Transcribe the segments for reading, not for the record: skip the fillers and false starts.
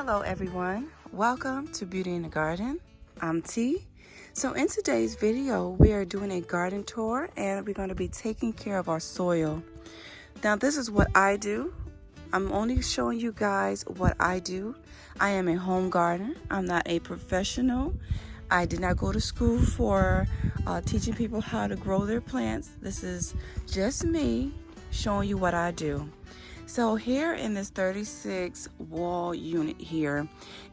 Hello everyone, welcome to Beauty in the Garden. I'm T. So in today's video we are doing a garden tour and we're going to be taking care of our soil. Now this is what I do. I'm only showing you guys what I do. I am a home gardener. I'm not a professional. I did not go to school for teaching people how to grow their plants. This is just me showing you what I do. So here in this 36 wall unit here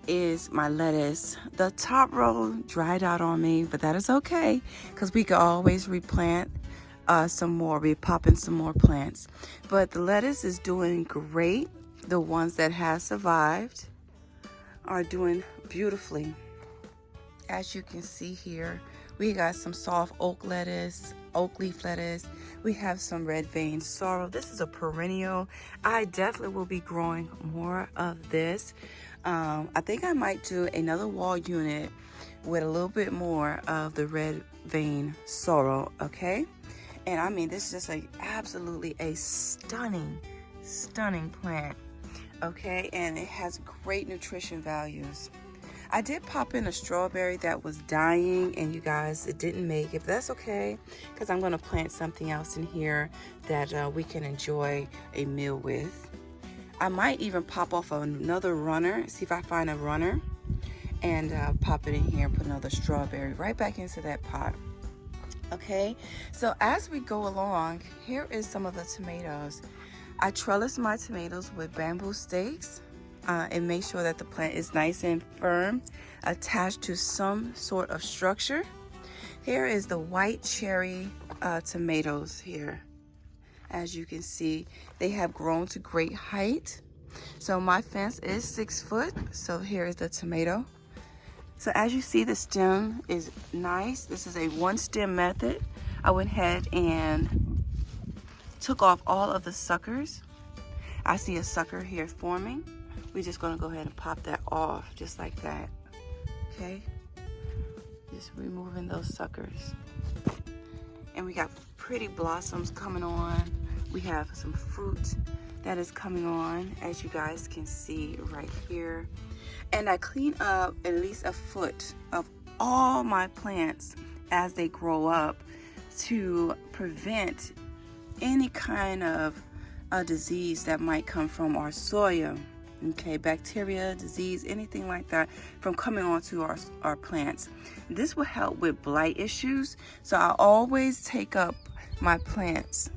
is my lettuce. The top row dried out on me, but that is okay because we can always replant some more. We're popping some more plants. But the lettuce is doing great. The ones that have survived are doing beautifully. As you can see here, we got some soft oak lettuce, oak leaf lettuce. We have some red vein sorrel. This is a perennial. I definitely will be growing more of this. I think I might do another wall unit with a little bit more of the red vein sorrel, okay? And I mean, this is just absolutely a stunning plant, okay? And it has great nutrition values. I did pop in a strawberry that was dying, and you guys, it didn't make it, but that's okay because I'm going to plant something else in here that we can enjoy a meal with. I might even pop off another runner, see if I find a runner, and pop it in here and put another strawberry right back into that pot. Okay, so as we go along, here is some of the tomatoes. I trellis my tomatoes with bamboo stakes. And make sure that the plant is nice and firm, attached to some sort of structure. Here is the white cherry tomatoes here. As you can see, they have grown to great height. So my fence is 6 foot. So here is the tomato. So as you see, the stem is nice. This is a one stem method. I went ahead and took off all of the suckers. I see a sucker here forming. We're just going to go ahead and pop that off just like that. Okay, just removing those suckers. And we got pretty blossoms coming on. We have some fruit that is coming on, as you guys can see right here. And I clean up at least a foot of all my plants as they grow up to prevent any kind of a disease that might come from our soil. Okay, bacteria, disease, anything like that from coming onto our plants. This will help with blight issues. So I always take up my plants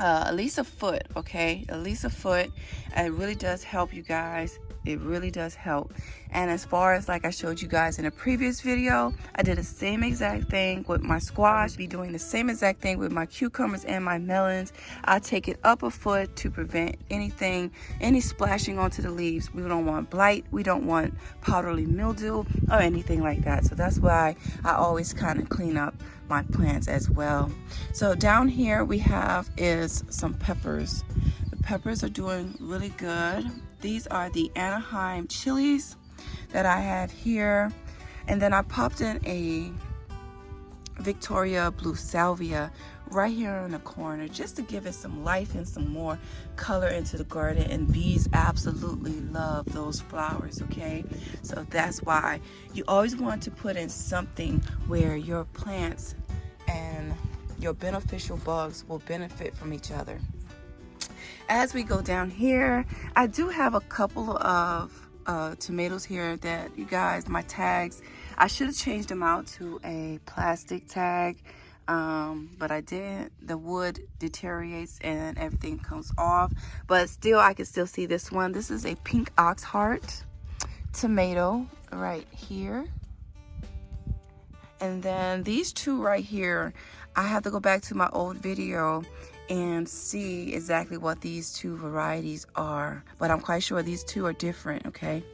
at least a foot, okay? At least a foot. And it really does help, you guys. It really does help. And as far as like I showed you guys in a previous video, I did the same exact thing with my squash. I'll be doing the same exact thing with my cucumbers and my melons. I take it up a foot to prevent any splashing onto the leaves. We don't want blight. We don't want powdery mildew or anything like that. So that's why I always kind of clean up my plants as well. So down here we have is some peppers. The peppers are doing really good. These are the Anaheim chilies that I have here. And then I popped in a Victoria blue salvia right here in the corner just to give it some life and some more color into the garden. And bees absolutely love those flowers, okay? So that's why you always want to put in something where your plants and your beneficial bugs will benefit from each other. As we go down here, I do have a couple of tomatoes here that you guys, my tags, I should have changed them out to a plastic tag, but I didn't. The wood deteriorates and everything comes off, but still I can still see this one. This is a pink ox heart tomato right here. And then these two right here, I have to go back to my old video and see exactly what these two varieties are, but I'm quite sure these two are different, okay?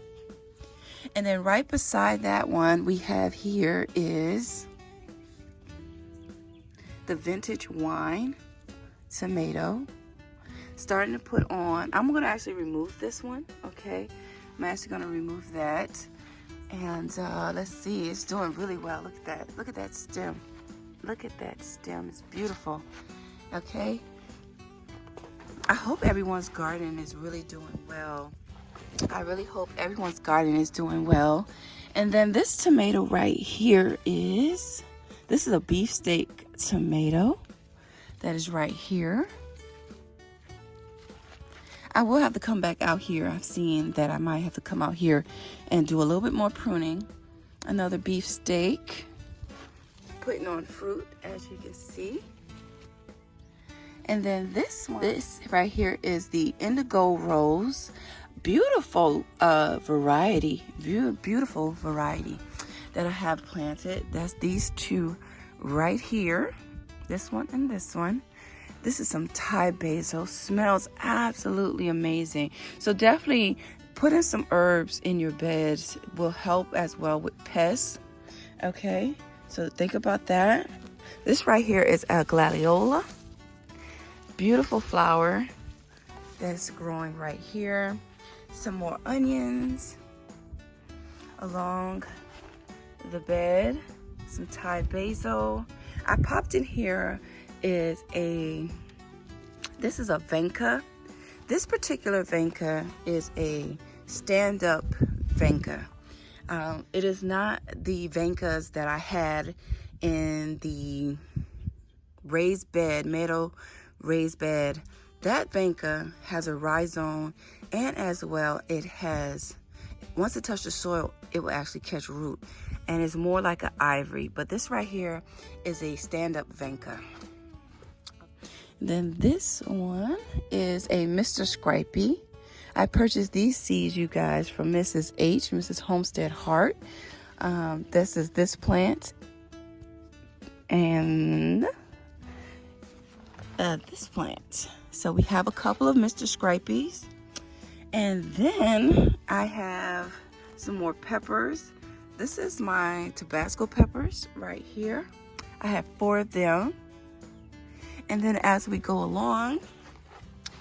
And then right beside that one we have here is the vintage wine tomato. Starting to put on, I'm gonna actually remove this one, okay? I'm actually gonna remove that. And let's see, it's doing really well. Look at that stem. Look at that stem, it's beautiful. Okay, I hope everyone's garden is really doing well. I really hope everyone's garden is doing well. And then this tomato right here this is a beefsteak tomato that is right here. I will have to come back out here. I've seen that I might have to come out here and do a little bit more pruning. Another beefsteak, putting on fruit, as you can see. And then this right here is the indigo rose. Beautiful variety, beautiful variety that I have planted. That's these two right here, this one and this one. This is some Thai basil. Smells absolutely amazing. So definitely putting some herbs in your beds will help as well with pests. Okay, so think about that. This right here is a gladiola. Beautiful flower that's growing right here. Some more onions along the bed. Some Thai basil. I popped in here this is a venca. This particular venca is a stand-up venca. It is not the vencas that I had in the raised bed, meadow raised bed. That venca has a rhizome, and as well it has, once it touches the soil, it will actually catch root, and it's more like an ivory. But this right here is a stand-up venca. Then this one is a Mr. Stripey. I purchased these seeds, you guys, from Mrs. Homestead Hart. This is this plant, and this plant. So we have a couple of Mr. Stripeys, and then I have some more peppers. This is my Tabasco peppers right here. I have 4 of them. And then as we go along,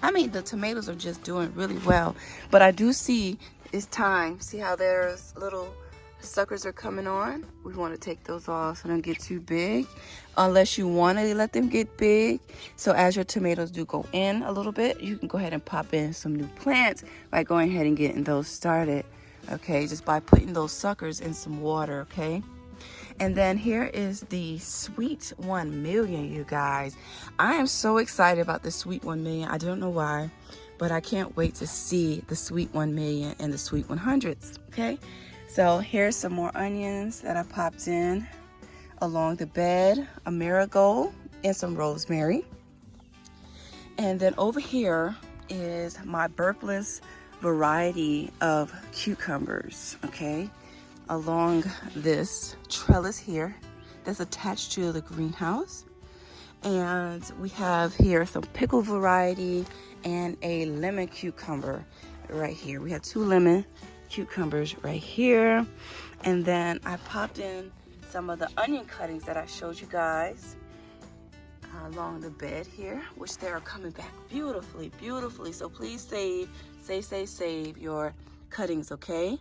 I mean, the tomatoes are just doing really well, but I do see it's time. See how there's little suckers are coming on? We want to take those off so they don't get too big, unless you want to let them get big. So as your tomatoes do go in a little bit, you can go ahead and pop in some new plants by going ahead and getting those started. Okay, just by putting those suckers in some water. Okay. And then here is the Sweet 1 Million, you guys. I am so excited about the Sweet 1 Million. I don't know why, but I can't wait to see the Sweet 1 Million and the Sweet 100s, okay? So here's some more onions that I popped in along the bed, a marigold, and some rosemary. And then over here is my burpless variety of cucumbers, okay? Along this trellis here that's attached to the greenhouse. And we have here some pickle variety and a lemon cucumber right here. We have 2 lemon cucumbers right here. And then I popped in some of the onion cuttings that I showed you guys along the bed here, which they are coming back beautifully, beautifully. So please save your cuttings, okay?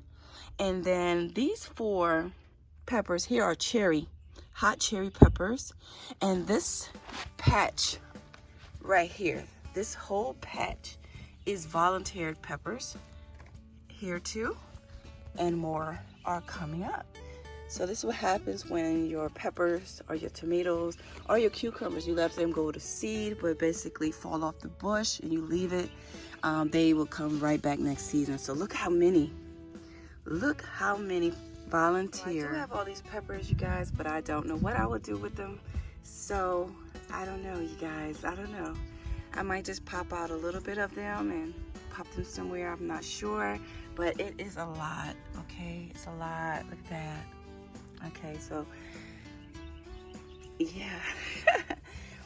And then these 4 peppers here are hot cherry peppers. And this patch right here, this whole patch is volunteered peppers here too. And more are coming up. So this is what happens when your peppers or your tomatoes or your cucumbers, you let them go to seed, but basically fall off the bush and you leave it. They will come right back next season. So look how many volunteer. I do have all these peppers, you guys, but I don't know what I would do with them. So I don't know, you guys. I don't know. I might just pop out a little bit of them and pop them somewhere. I'm not sure, but it is a lot. Okay, it's a lot. Look at that. Okay, so yeah.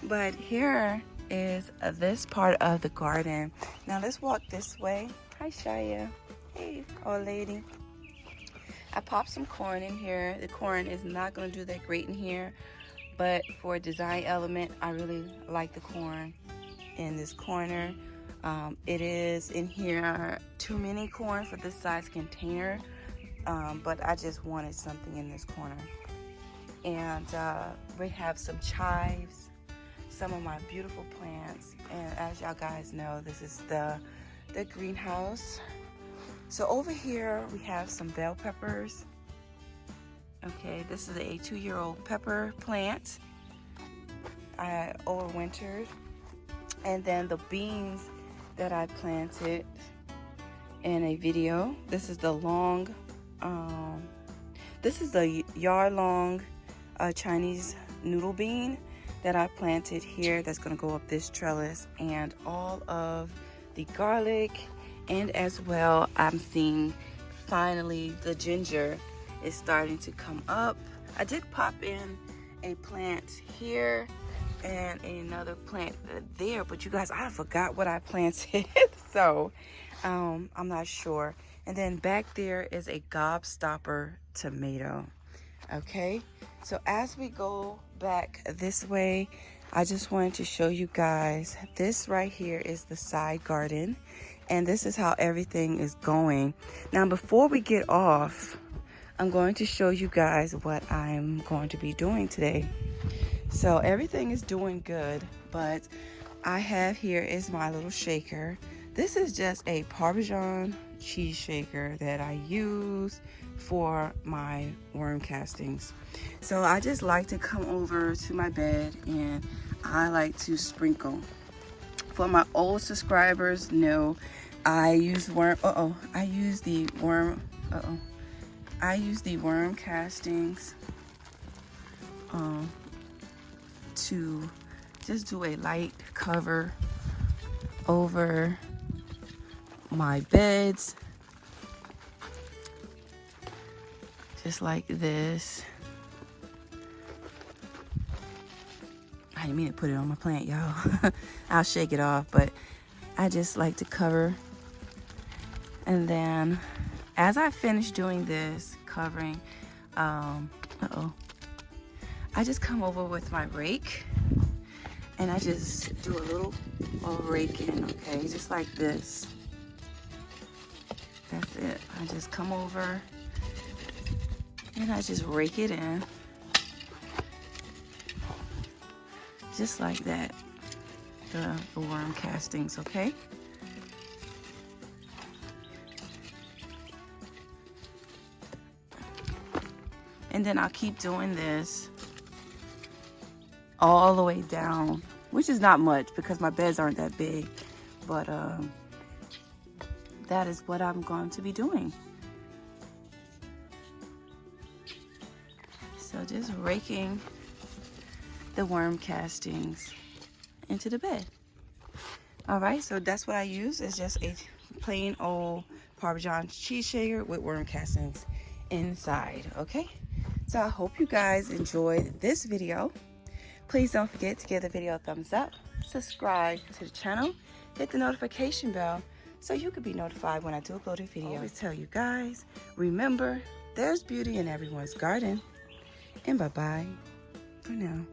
But here is this part of the garden. Now let's walk this way. Hi, Shia. Hey, old lady. I popped some corn in here. The corn is not going to do that great in here, but for a design element, I really like the corn in this corner. It is in here too many corn for this size container, but I just wanted something in this corner. And we have some chives, some of my beautiful plants, and as y'all guys know, this is the greenhouse So over here we have some bell peppers. Okay, this is a 2-year-old pepper plant. I overwintered. And then the beans that I planted in a video. This is the yard-long Chinese noodle bean that I planted here. That's gonna go up this trellis, and all of the garlic, and as well, I'm seeing finally the ginger is starting to come up. I did pop in a plant here and another plant there, but you guys, I forgot what I planted. So I'm not sure. And then back there is a gobstopper tomato. Okay, so as we go back this way, I just wanted to show you guys, this right here is the side garden, and this is how everything is going. Now before we get off, I'm going to show you guys what I'm going to be doing today. So everything is doing good, but I have here is my little shaker. This is just a Parmesan cheese shaker that I use for my worm castings. So I just like to come over to my bed and I like to sprinkle. For my old subscribers, know I use the worm castings to just do a light cover over my beds, just like this. I didn't mean to put it on my plant, y'all. I'll shake it off, but I just like to cover. And then as I finish doing this covering, I just come over with my rake and I just do a little raking, okay, just like this. That's it. I just come over and I just rake it in, just like that, the worm castings, okay? And then I'll keep doing this all the way down, which is not much because my beds aren't that big, but that is what I'm going to be doing. So just raking the worm castings into the bed. All right, so that's what I use. It's just a plain old Parmesan cheese shaker with worm castings inside, okay? So I hope you guys enjoyed this video. Please don't forget to give the video a thumbs up, subscribe to the channel, hit the notification bell so you can be notified when I do upload a video. I always tell you guys, remember, there's beauty in everyone's garden. And bye-bye for now.